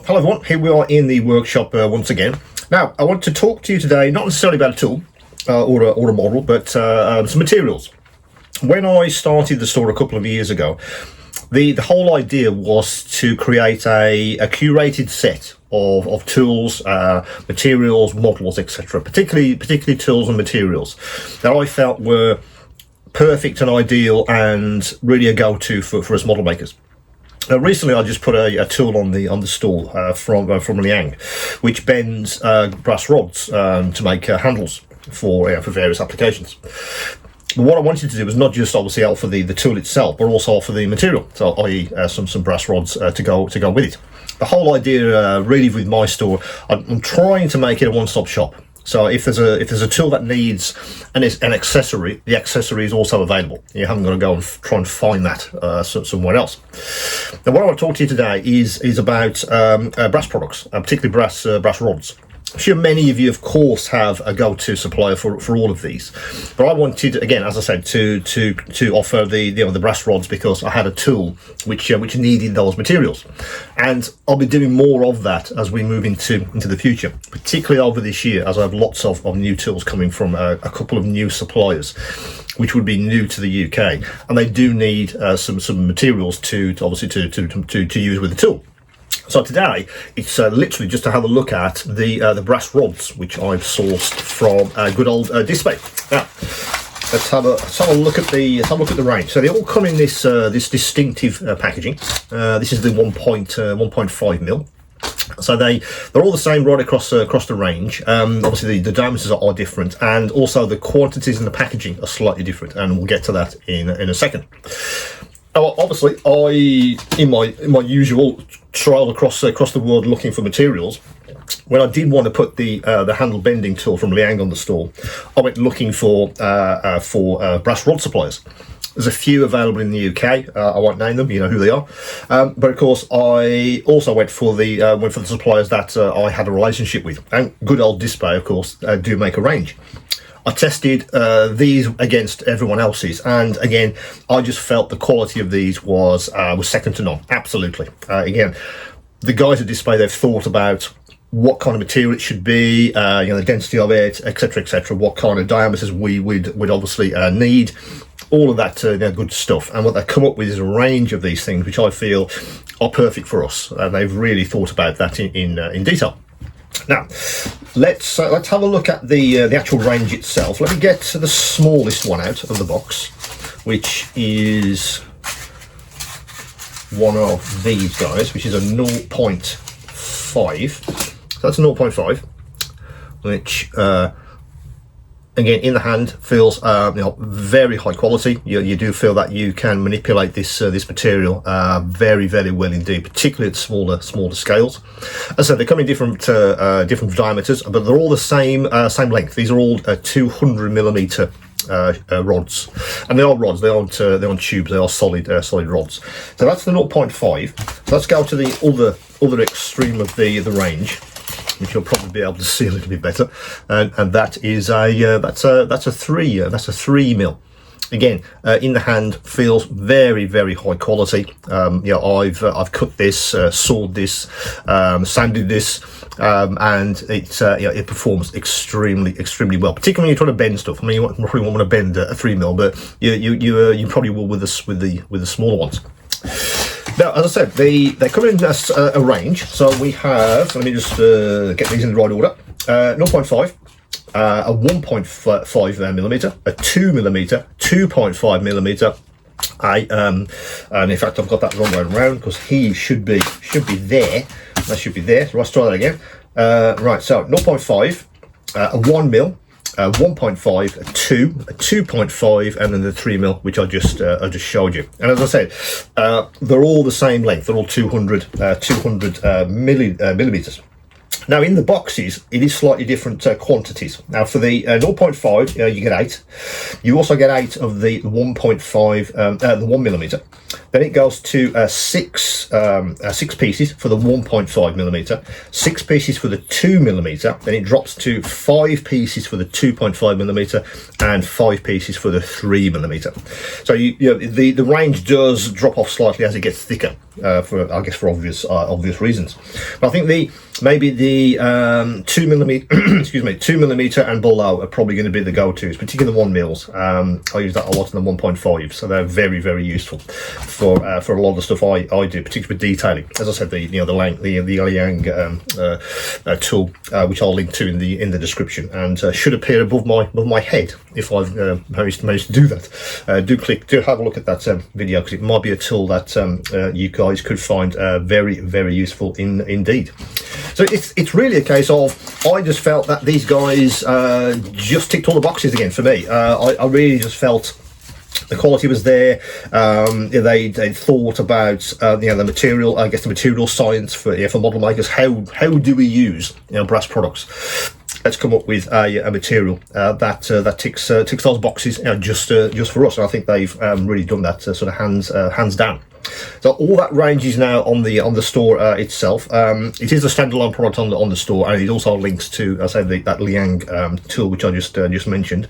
Hello everyone, here we are in the workshop once again. Now, I want to talk to you today, not necessarily about a tool or a model, but some materials. When I started the store a couple of years ago, the whole idea was to create a curated set of tools, materials, models, etc. Particularly tools and materials that I felt were perfect and ideal and really a go-to for us model makers. Recently, I just put a tool on the stall from Liang, which bends brass rods to make handles for various applications. But what I wanted to do was not just obviously offer the tool itself, but also offer the material, so i.e. some brass rods to go with it. The whole idea, really, with my store, I'm trying to make it a one-stop shop. So if there's a tool that needs an accessory, the accessory is also available. You haven't got to go and try and find that somewhere else. Now, what I want to talk to you today is about brass products, particularly brass rods. I'm sure many of you, of course, have a go-to supplier for all of these, but I wanted, again, as I said, to offer the brass rods because I had a tool which needed those materials, and I'll be doing more of that as we move into the future, particularly over this year, as I have lots of new tools coming from a couple of new suppliers, which would be new to the UK, and they do need some materials to obviously to use with the tool. So today, it's literally just to have a look at the brass rods, which I've sourced from good old Display. Now, let's have a look at the range. So they all come in this distinctive packaging. This is the 1.5 mil. So they're all the same right across the range. Obviously, the diameters are different, and also the quantities in the packaging are slightly different, and we'll get to that in a second. Obviously, in my usual trial across the world looking for materials, when I did want to put the handle bending tool from Liang on the stall, I went looking for brass rod suppliers. There's a few available in the UK. I won't name them, you know who they are. But of course, I also went for the suppliers that I had a relationship with, and good old Display, of course, do make a range. I tested these against everyone else's, and again, I just felt the quality of these was second to none. Absolutely. Again, the guys at Display, they've thought about what kind of material it should be, the density of it, etc., what kind of diameters we'd obviously need, all of that good stuff. And what they come up with is a range of these things, which I feel are perfect for us, and they've really thought about that in detail. Now, let's have a look at the actual range itself. Let me get the smallest one out of the box, which is one of these guys, which is a 0.5. So that's a 0.5, which again, in the hand, feels very high quality. You do feel that you can manipulate this material very, very well indeed, particularly at smaller scales. As I said, they come in different diameters, but they're all the same length. These are all 200 millimeter rods, and they are rods. They're on tubes. They are solid rods. So that's the 0.5. Let's go to the other extreme of the range, which you'll probably be able to see a little bit better, and that is that's a 3 mil. Again, in the hand, feels very, very high quality. I've cut this, sawed this, sanded this, and it performs extremely well. Particularly when you're trying to bend stuff. I mean, you probably won't want to bend a 3 mil, but you probably will with the smaller ones. Now, as I said, they come in a range. So we have, let me just get these in the right order. 0.5, a 1.5 millimeter, a 2 millimeter, 2.5 millimeter. And in fact, I've got that wrong way around because he should be there. That should be there. So let's try that again. Right. So 0.5, a 1 mil. 1.5, a 2, a 2.5, and then the 3 mil, which I just showed you. And as I said, they're all the same length. They're all 200 millimeters. Now, in the boxes, it is slightly different quantities. Now, for the 0.5, you get 8. You also get 8 of the 1.5, the 1 millimeter. Then it goes to 6 pieces for the 1.5 millimeter, 6 pieces for the 2 millimeter. Then it drops to 5 pieces for the 2.5 millimeter and 5 pieces for the 3 millimeter. So the range does drop off slightly as it gets thicker. for I guess for obvious reasons. But I think maybe the 2mm excuse me, 2mm and below are probably going to be the go-tos, particularly the 1mm. I use that a lot in the 1.5, so they're very, very useful for a lot of the stuff I do, particularly with detailing. As I said, the Liang tool, which I'll link to in the description, and should appear above my head if I've managed to do that. Do have a look at that video, because it might be a tool that you guys could find very, very useful indeed. So it's really a case of, I just felt that these guys just ticked all the boxes again for me. I really just felt the quality was there. They thought about the material, I guess the material science for model makers. How do we use brass products? Let's come up with a material that ticks those boxes, just for us. And I think they've really done that sort of hands down. So all that range is now on the store itself. It is a standalone product on the store, and it also links to, as I say, that Liang tool, which I just mentioned,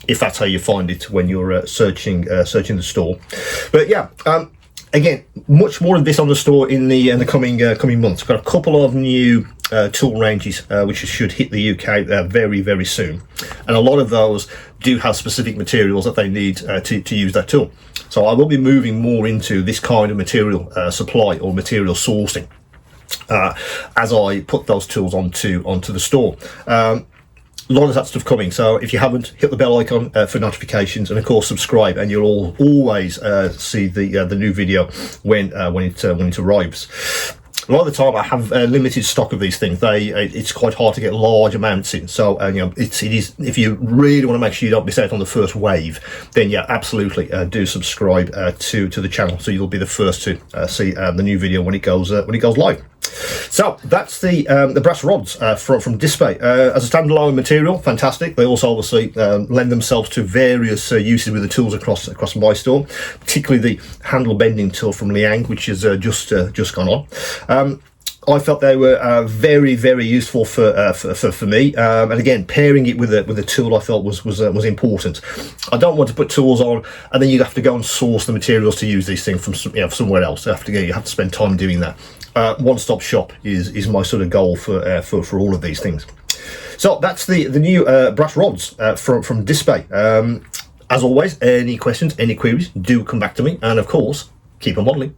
if that's how you find it when you're searching the store. But yeah. Again, much more of this on the store in the coming months. We've got a couple of new tool ranges which should hit the UK very, very soon, and a lot of those do have specific materials that they need to use that tool. So I will be moving more into this kind of material supply or material sourcing as I put those tools onto the store. A lot of that stuff coming, so if you haven't, hit the bell icon for notifications, and of course subscribe, and you'll always see the new video when it arrives. A lot of the time I have limited stock of these things. It's quite hard to get large amounts in, so it is, if you really want to make sure you don't miss out on the first wave, then yeah, absolutely do subscribe to the channel, so you'll be the first to see the new video when it goes live. So that's the brass rods from Display. As a standalone material, fantastic. They also obviously lend themselves to various uses with the tools across my store, particularly the handle bending tool from Liang, which has just gone on. I felt they were very, very useful for me, and again, pairing it with a tool I felt was important. I don't want to put tools on and then you have to go and source the materials to use these things from somewhere else. You have to spend time doing that. One-stop shop is my sort of goal for all of these things. So that's the new brass rods from Display. As always, any questions, any queries, do come back to me, and of course, keep on modeling.